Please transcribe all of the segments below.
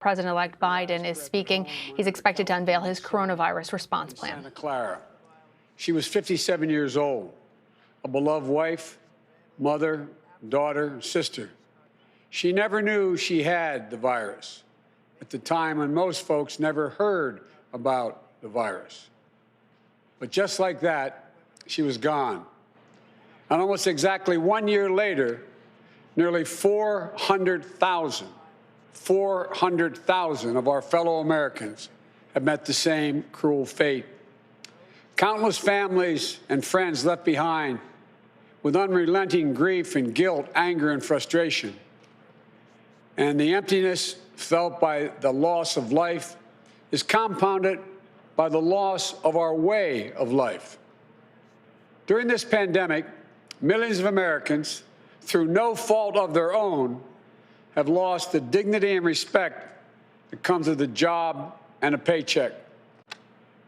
President-elect Biden is speaking. He's expected to unveil his coronavirus response plan. Santa Clara. She was 57 years old, a beloved wife, mother, daughter, sister. She never knew she had the virus at the time when most folks never heard about the virus. But just like that, she was gone. And almost exactly 1 year later, nearly 400,000 of our fellow Americans have met the same cruel fate. Countless families and friends left behind with unrelenting grief and guilt, anger and frustration. And the emptiness felt by the loss of life is compounded by the loss of our way of life. During this pandemic, millions of Americans, through no fault of their own, have lost the dignity and respect that comes with a job and a paycheck.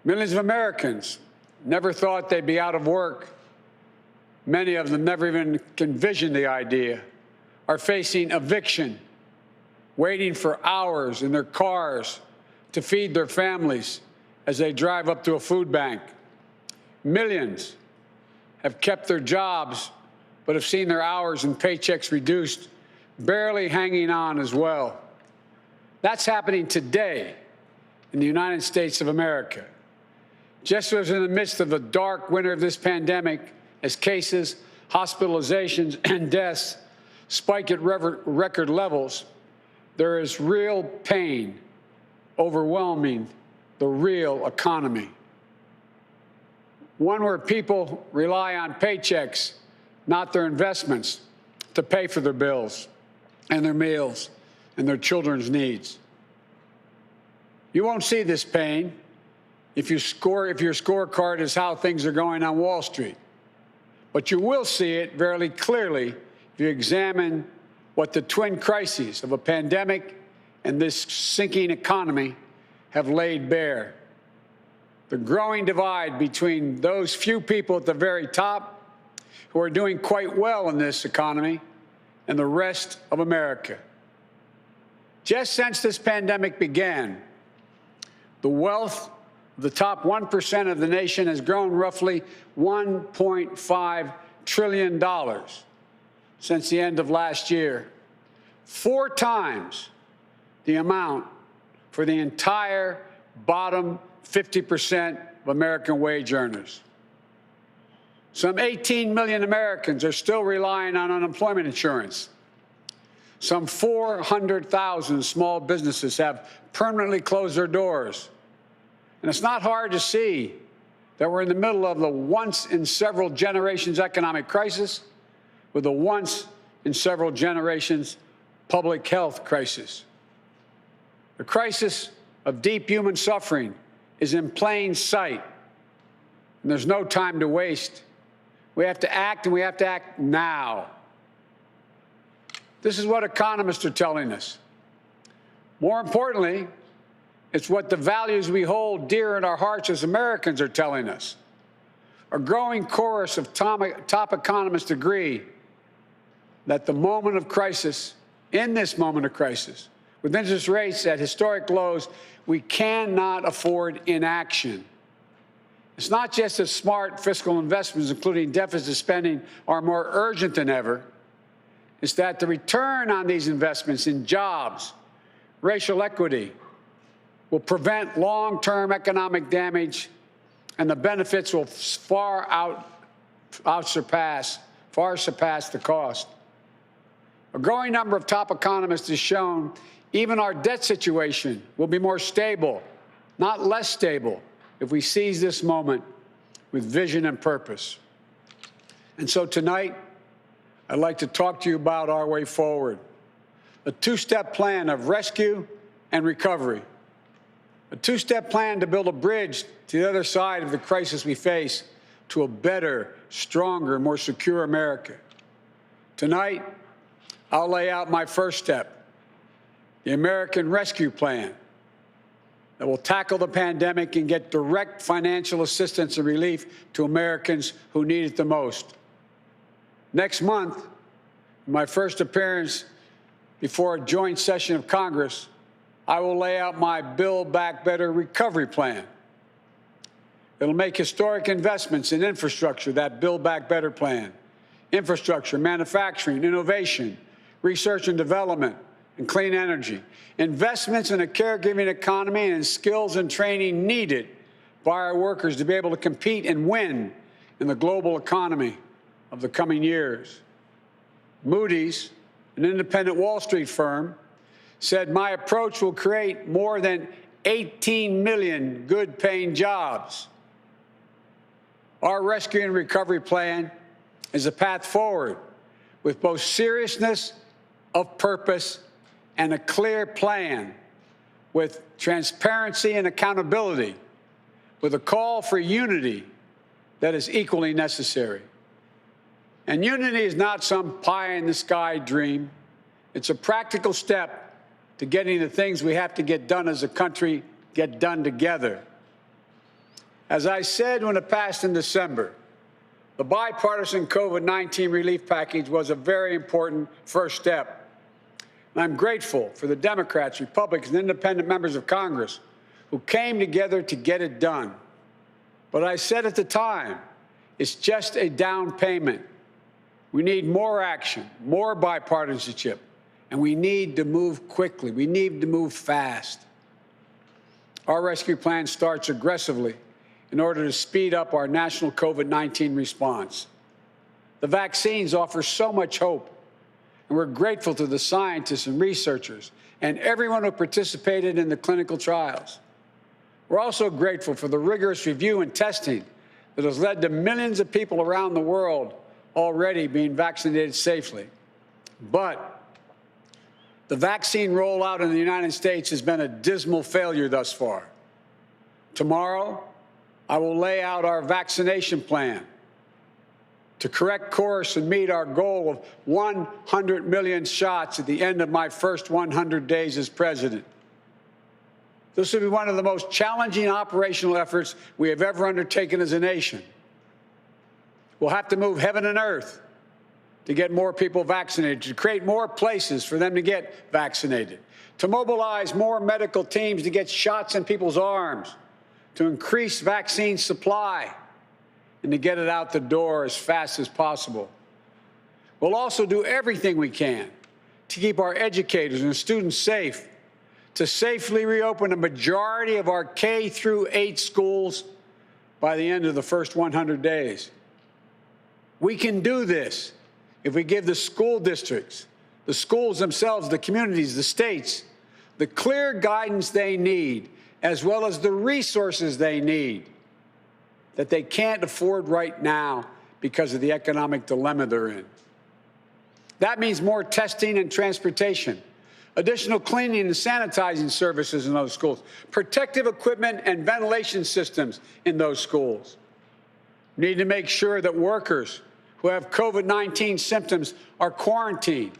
Millions of Americans never thought they'd be out of work. Many of them never even envisioned the idea, are facing eviction, waiting for hours in their cars to feed their families as they drive up to a food bank. Millions have kept their jobs but have seen their hours and paychecks reduced, barely hanging on as well. That's happening today in the United States of America. Just as in the midst of the dark winter of this pandemic, as cases, hospitalizations, and deaths spike at record levels, there is real pain overwhelming the real economy. One where people rely on paychecks, not their investments, to pay for their bills and their meals and their children's needs. You won't see this pain if your scorecard is how things are going on Wall Street. But you will see it very clearly if you examine what the twin crises of a pandemic and this sinking economy have laid bare. The growing divide between those few people at the very top who are doing quite well in this economy and the rest of America. Just since this pandemic began, the wealth of the top 1% of the nation has grown roughly $1.5 trillion since the end of last year, 4 times the amount for the entire bottom 50% of American wage earners. Some 18 million Americans are still relying on unemployment insurance. Some 400,000 small businesses have permanently closed their doors. And it's not hard to see that we're in the middle of the once-in-several-generations economic crisis with a once-in-several-generations public health crisis. The crisis of deep human suffering is in plain sight, and there's no time to waste. We have to act, and we have to act now. This is what economists are telling us. More importantly, it's what the values we hold dear in our hearts as Americans are telling us. A growing chorus of top economists agree that the moment of crisis, in this moment of crisis, with interest rates at historic lows, we cannot afford inaction. It's not just that smart fiscal investments, including deficit spending, are more urgent than ever. It's that the return on these investments in jobs, racial equity, will prevent long-term economic damage, and the benefits will far surpass the cost. A growing number of top economists has shown even our debt situation will be more stable, not less stable, if we seize this moment with vision and purpose. And so tonight, I'd like to talk to you about our way forward, a 2-step plan of rescue and recovery, a 2-step plan to build a bridge to the other side of the crisis we face to a better, stronger, more secure America. Tonight, I'll lay out my first step, the American Rescue Plan, that will tackle the pandemic and get direct financial assistance and relief to Americans who need it the most. Next month, in my first appearance before a joint session of Congress, I will lay out my Build Back Better recovery plan. It'll make historic investments in infrastructure, that Build Back Better plan. Infrastructure, manufacturing, innovation, research and development, and clean energy. Investments in a caregiving economy and in skills and training needed by our workers to be able to compete and win in the global economy of the coming years. Moody's, an independent Wall Street firm, said my approach will create more than 18 million good-paying jobs. Our rescue and recovery plan is a path forward with both seriousness of purpose and a clear plan, with transparency and accountability, with a call for unity that is equally necessary. And unity is not some pie-in-the-sky dream. It's a practical step to getting the things we have to get done as a country get done together. As I said when it passed in December, the bipartisan COVID-19 relief package was a very important first step. And I'm grateful for the Democrats, Republicans, and independent members of Congress who came together to get it done. But I said at the time, it's just a down payment. We need more action, more bipartisanship, and we need to move quickly. We need to move fast. Our rescue plan starts aggressively in order to speed up our national COVID-19 response. The vaccines offer so much hope, and we're grateful to the scientists and researchers and everyone who participated in the clinical trials. We're also grateful for the rigorous review and testing that has led to millions of people around the world already being vaccinated safely. But the vaccine rollout in the United States has been a dismal failure thus far. Tomorrow, I will lay out our vaccination plan to correct course and meet our goal of 100 million shots at the end of my first 100 days as president. This will be one of the most challenging operational efforts we have ever undertaken as a nation. We'll have to move heaven and earth to get more people vaccinated, to create more places for them to get vaccinated, to mobilize more medical teams to get shots in people's arms, to increase vaccine supply, and to get it out the door as fast as possible. We'll also do everything we can to keep our educators and students safe, to safely reopen a majority of our K-8 schools by the end of the first 100 days. We can do this if we give the school districts, the schools themselves, the communities, the states, the clear guidance they need, as well as the resources they need that they can't afford right now because of the economic dilemma they're in. That means more testing and transportation, additional cleaning and sanitizing services in those schools, protective equipment and ventilation systems in those schools. We need to make sure that workers who have COVID-19 symptoms are quarantined,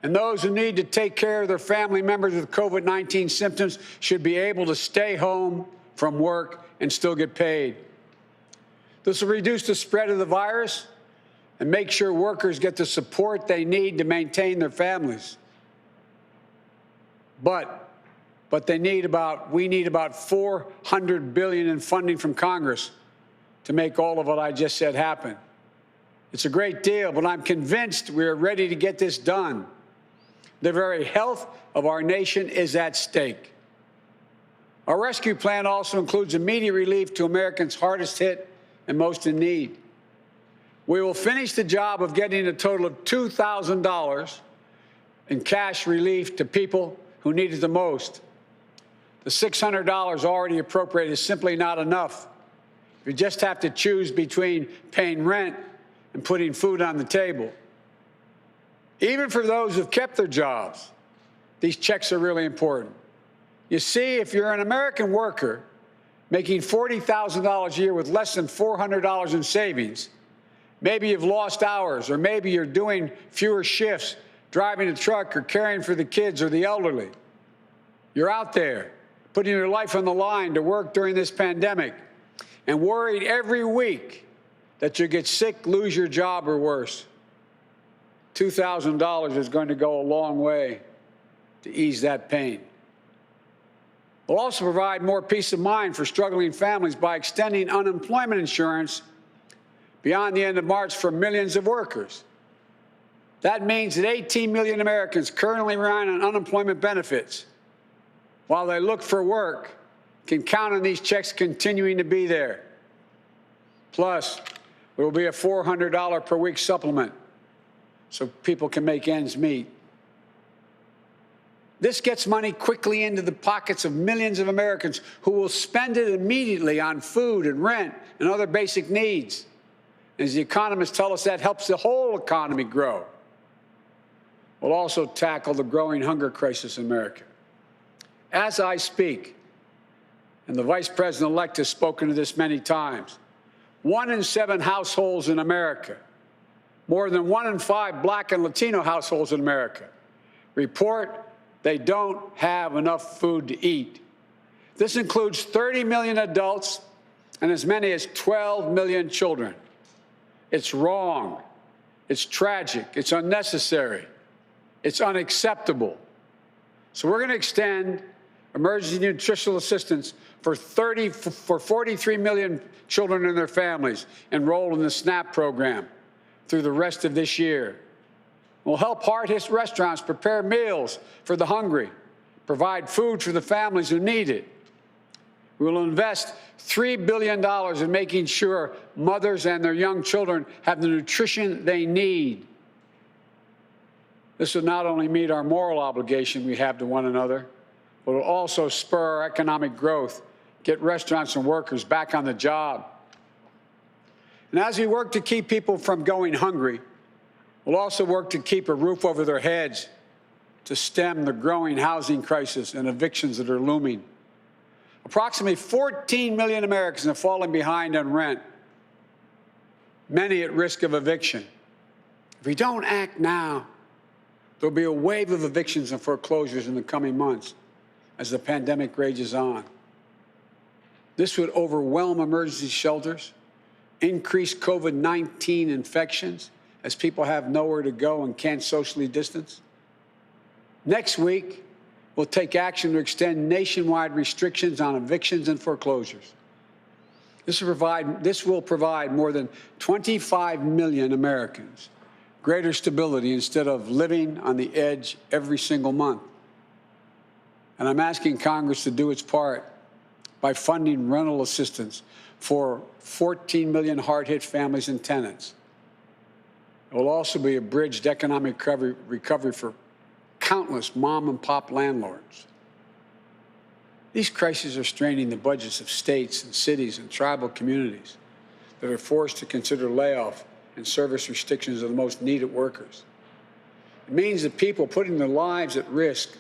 and those who need to take care of their family members with COVID-19 symptoms should be able to stay home from work and still get paid. This will reduce the spread of the virus and make sure workers get the support they need to maintain their families. But we need about $400 billion in funding from Congress to make all of what I just said happen. It's a great deal, but I'm convinced we're ready to get this done. The very health of our nation is at stake. Our rescue plan also includes immediate relief to Americans hardest hit and most in need. We will finish the job of getting a total of $2,000 in cash relief to people who need it the most. The $600 already appropriated is simply not enough. You just have to choose between paying rent and putting food on the table. Even for those who've kept their jobs, these checks are really important. You see, if you're an American worker making $40,000 a year with less than $400 in savings, maybe you've lost hours, or maybe you're doing fewer shifts, driving a truck or caring for the kids or the elderly. You're out there putting your life on the line to work during this pandemic and worried every week that you get sick, lose your job, or worse. $2,000 is going to go a long way to ease that pain. We'll also provide more peace of mind for struggling families by extending unemployment insurance beyond the end of March for millions of workers. That means that 18 million Americans currently relying on unemployment benefits while they look for work can count on these checks continuing to be there. Plus, there will be a $400 per week supplement so people can make ends meet. This gets money quickly into the pockets of millions of Americans who will spend it immediately on food and rent and other basic needs. As the economists tell us, that helps the whole economy grow. We'll also tackle the growing hunger crisis in America. As I speak, and the Vice President-elect has spoken to this many times, 1 in 7 households in America, more than 1 in 5 Black and Latino households in America, report they don't have enough food to eat. This includes 30 million adults and as many as 12 million children. It's wrong. It's tragic. It's unnecessary. It's unacceptable. So we're going to extend emergency nutritional assistance for 43 million children and their families enrolled in the SNAP program through the rest of this year. We'll help hard-hit restaurants prepare meals for the hungry, provide food for the families who need it. We will invest $3 billion in making sure mothers and their young children have the nutrition they need. This will not only meet our moral obligation we have to one another, but will also spur our economic growth, get restaurants and workers back on the job. And as we work to keep people from going hungry, we'll also work to keep a roof over their heads, to stem the growing housing crisis and evictions that are looming. Approximately 14 million Americans have fallen behind on rent, many at risk of eviction. If we don't act now, there'll be a wave of evictions and foreclosures in the coming months as the pandemic rages on. This would overwhelm emergency shelters, increase COVID-19 infections as people have nowhere to go and can't socially distance. Next week, we'll take action to extend nationwide restrictions on evictions and foreclosures. This will provide more than 25 million Americans greater stability instead of living on the edge every single month. And I'm asking Congress to do its part by funding rental assistance for 14 million hard-hit families and tenants. It will also be a bridged economic recovery for countless mom-and-pop landlords. These crises are straining the budgets of states and cities and tribal communities that are forced to consider layoff and service restrictions of the most needed workers. It means that people putting their lives at risk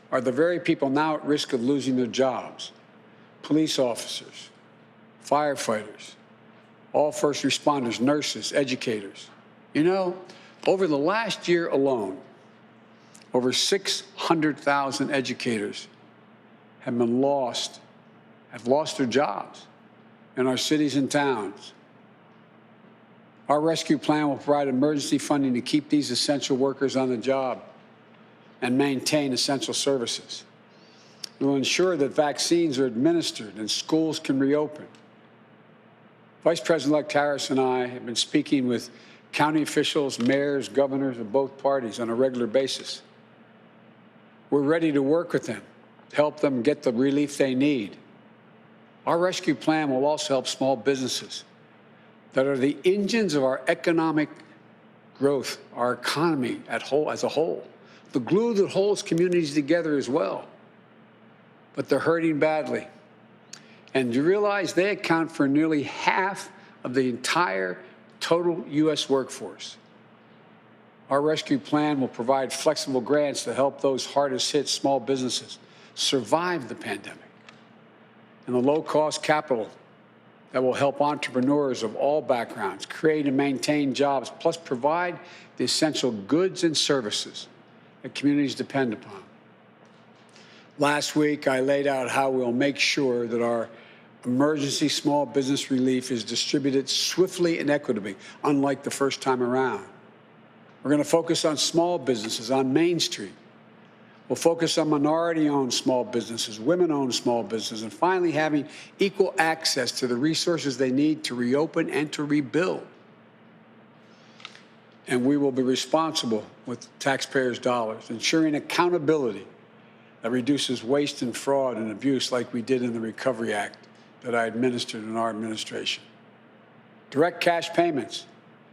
are the very people now at risk of losing their jobs. Police officers, firefighters, all first responders, nurses, educators. You know, over the last year alone, over 600,000 educators have lost their jobs in our cities and towns. Our rescue plan will provide emergency funding to keep these essential workers on the job and maintain essential services. It will ensure that vaccines are administered and schools can reopen. Vice President-elect Harris and I have been speaking with county officials, mayors, governors of both parties on a regular basis. We're ready to work with them, help them get the relief they need. Our rescue plan will also help small businesses that are the engines of our economic growth, our economy as a whole, the glue that holds communities together as well. But they're hurting badly. And you realize they account for nearly half of the entire total U.S. workforce. Our rescue plan will provide flexible grants to help those hardest hit small businesses survive the pandemic, and the low-cost capital that will help entrepreneurs of all backgrounds create and maintain jobs, plus provide the essential goods and services that communities depend upon. Last week, I laid out how we'll make sure that our emergency small business relief is distributed swiftly and equitably, unlike the first time around. We're going to focus on small businesses on Main Street. We'll focus on minority-owned small businesses, women-owned small businesses, and finally having equal access to the resources they need to reopen and to rebuild. And we will be responsible with taxpayers' dollars, ensuring accountability that reduces waste and fraud and abuse like we did in the Recovery Act that I administered in our administration. Direct cash payments,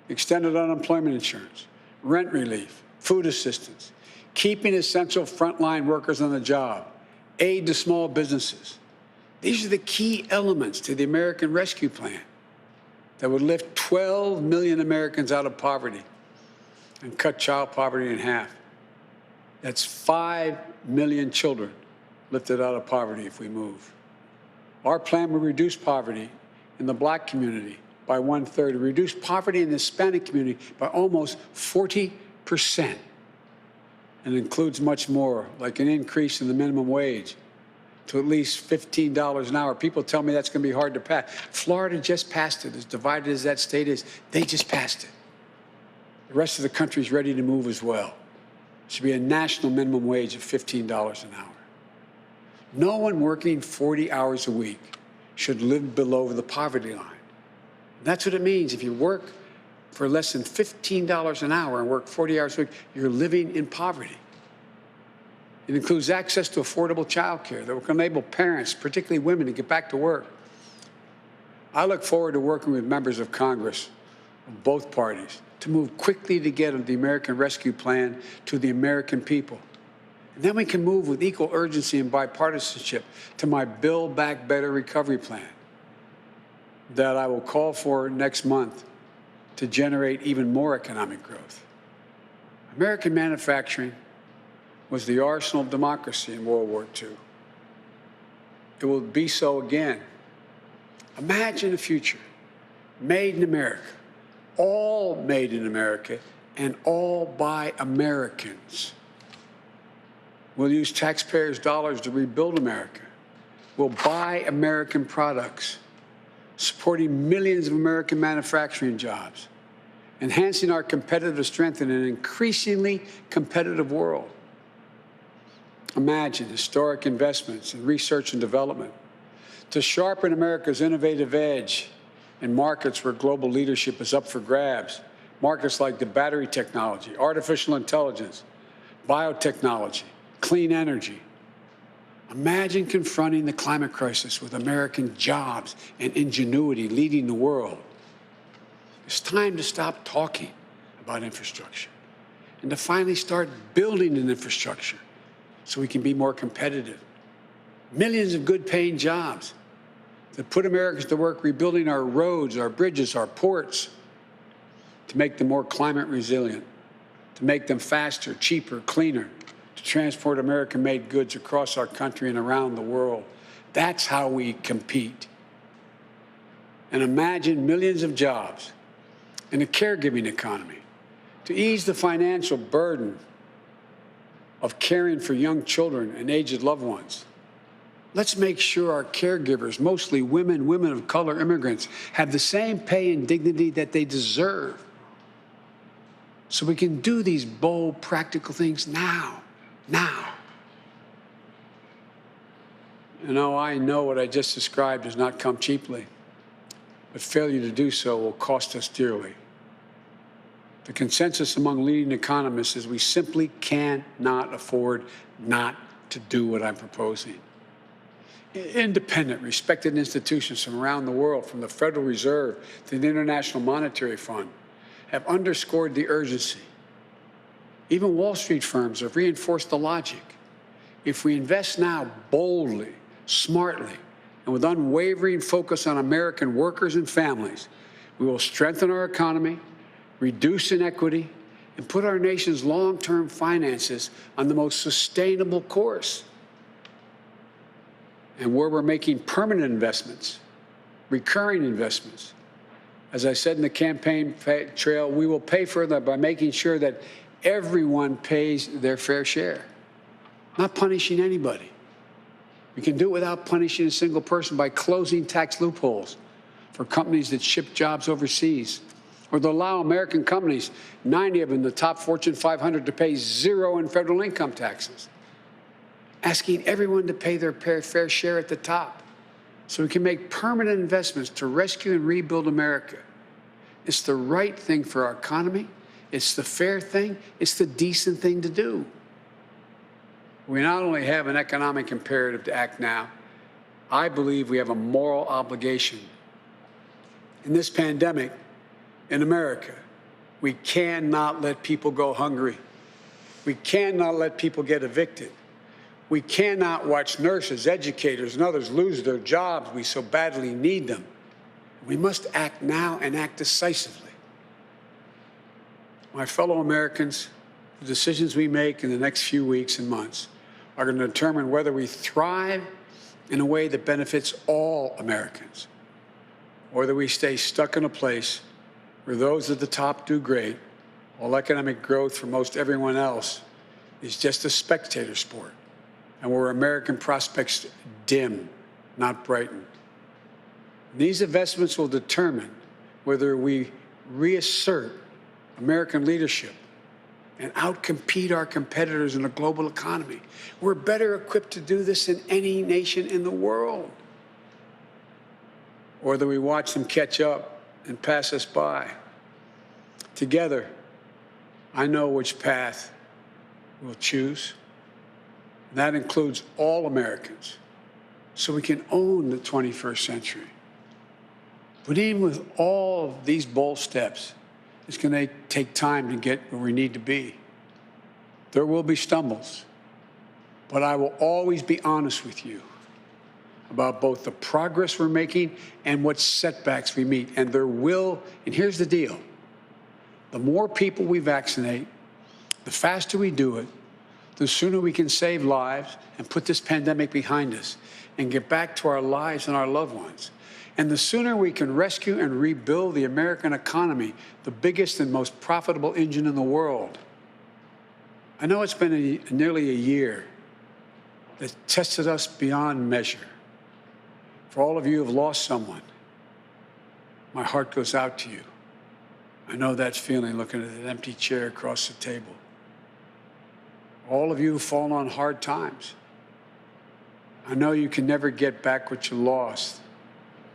extended unemployment insurance, rent relief, food assistance, keeping essential frontline workers on the job, aid to small businesses. These are the key elements to the American Rescue Plan that would lift 12 million Americans out of poverty and cut child poverty in half. That's 5 million children lifted out of poverty if we move. Our plan will reduce poverty in the Black community by 1/3, reduce poverty in the Hispanic community by almost 40%. And includes much more, like an increase in the minimum wage to at least $15 an hour. People tell me that's going to be hard to pass. Florida just passed it. As divided as that state is, they just passed it. The rest of the country is ready to move as well. It should be a national minimum wage of $15 an hour. No one working 40 hours a week should live below the poverty line. That's what it means. If you work for less than $15 an hour and work 40 hours a week, you're living in poverty. It includes access to affordable child care that will enable parents, particularly women, to get back to work. I look forward to working with members of Congress of both parties to move quickly to get the American Rescue Plan to the American people. And then we can move with equal urgency and bipartisanship to my Build Back Better recovery plan that I will call for next month to generate even more economic growth. American manufacturing was the arsenal of democracy in World War II. It will be so again. Imagine a future made in America, all made in America, and all by Americans. We'll use taxpayers' dollars to rebuild America. We'll buy American products, supporting millions of American manufacturing jobs, enhancing our competitive strength in an increasingly competitive world. Imagine historic investments in research and development to sharpen America's innovative edge in markets where global leadership is up for grabs. Markets like the battery technology, artificial intelligence, biotechnology, clean energy. Imagine confronting the climate crisis with American jobs and ingenuity leading the world. It's time to stop talking about infrastructure and to finally start building an infrastructure so we can be more competitive. Millions of good-paying jobs that put Americans to work rebuilding our roads, our bridges, our ports, to make them more climate resilient, to make them faster, cheaper, cleaner, to transport American-made goods across our country and around the world. That's how we compete. And imagine millions of jobs in a caregiving economy to ease the financial burden of caring for young children and aged loved ones. Let's make sure our caregivers, mostly women, women of color, immigrants, have the same pay and dignity that they deserve. So we can do these bold, practical things now. You know, I know what I just described does not come cheaply, but failure to do so will cost us dearly. The consensus among leading economists is we simply cannot afford not to do what I'm proposing. Independent, respected institutions from around the world, from the Federal Reserve to the International Monetary Fund, have underscored the urgency. Even Wall Street firms have reinforced the logic. If we invest now boldly, smartly, and with unwavering focus on American workers and families, we will strengthen our economy, reduce inequity, and put our nation's long-term finances on the most sustainable course. And where we're making permanent investments, recurring investments, as I said in the campaign trail, we will pay for that by making sure that everyone pays their fair share, not punishing anybody. We can do it without punishing a single person by closing tax loopholes for companies that ship jobs overseas, or to allow American companies, 90 of them, the top Fortune 500, to pay zero in federal income taxes. asking everyone to pay their fair share at the top so we can make permanent investments to rescue and rebuild America. It's the right thing for our economy. It's the fair thing. It's the decent thing to do. We not only have an economic imperative to act now, I believe we have a moral obligation. In this pandemic, in America, we cannot let people go hungry. We cannot let people get evicted. We cannot watch nurses, educators, and others lose their jobs. We so badly need them. We must act now and act decisively. My fellow Americans, the decisions we make in the next few weeks and months are going to determine whether we thrive in a way that benefits all Americans, or that we stay stuck in a place where those at the top do great, while economic growth for most everyone else is just a spectator sport, and where American prospects dim, not brighten. These investments will determine whether we reassert American leadership and outcompete our competitors in a global economy. We're better equipped to do this than any nation in the world. Or that we watch them catch up and pass us by. Together, I know which path we'll choose. That includes all Americans, so we can own the 21st century. But even with all of these bold steps, it's going to take time to get where we need to be. There will be stumbles, but I will always be honest with you about both the progress we're making and what setbacks we meet. And there will, and here's the deal, the more people we vaccinate, the faster we do it, the sooner we can save lives and put this pandemic behind us and get back to our lives and our loved ones. And the sooner we can rescue and rebuild the American economy, the biggest and most profitable engine in the world. I know it's been nearly a year that tested us beyond measure. For all of you who have lost someone, my heart goes out to you. I know that feeling looking at that empty chair across the table. All of you who've fallen on hard times, I know you can never get back what you lost.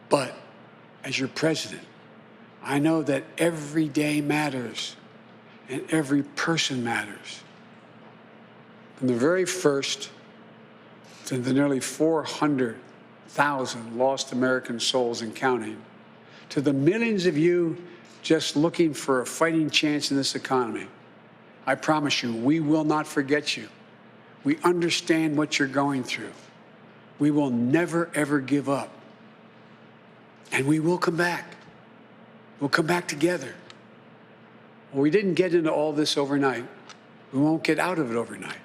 But as your president, I know that every day matters and every person matters. From the very first to the nearly 400,000 lost American souls and counting, to the millions of you just looking for a fighting chance in this economy, I promise you, we will not forget you. We understand what you're going through. We will never, ever give up. And we will come back. We'll come back together. Well, we didn't get into all this overnight. We won't get out of it overnight.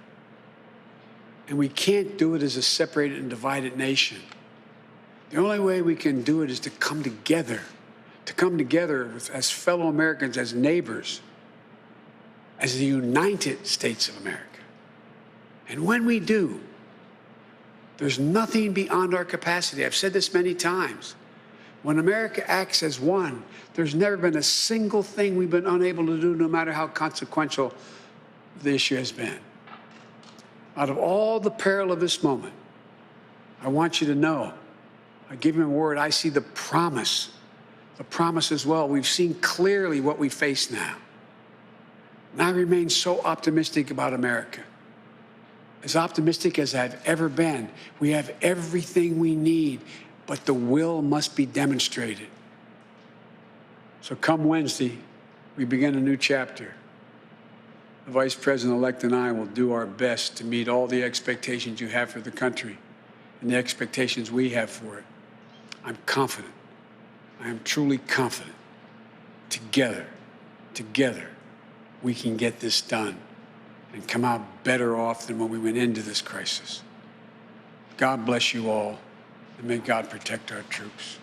And we can't do it as a separated and divided nation. The only way we can do it is to come together as fellow Americans, as neighbors, as the United States of America. And when we do, there's nothing beyond our capacity. I've said this many times. When America acts as one, there's never been a single thing we've been unable to do, no matter how consequential the issue has been. Out of all the peril of this moment, I want you to know, I give you a word, I see the promise as well. We've seen clearly what we face now. And I remain so optimistic about America. As optimistic as I've ever been. We have everything we need, but the will must be demonstrated. So come Wednesday, we begin a new chapter. The Vice President-elect and I will do our best to meet all the expectations you have for the country and the expectations we have for it. I'm confident. I am truly confident. Together, we can get this done and come out better off than when we went into this crisis. God bless you all, and may God protect our troops.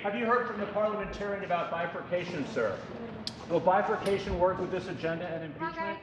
Have you heard from the parliamentarian about bifurcation, sir? Will bifurcation work with this agenda and impeachment?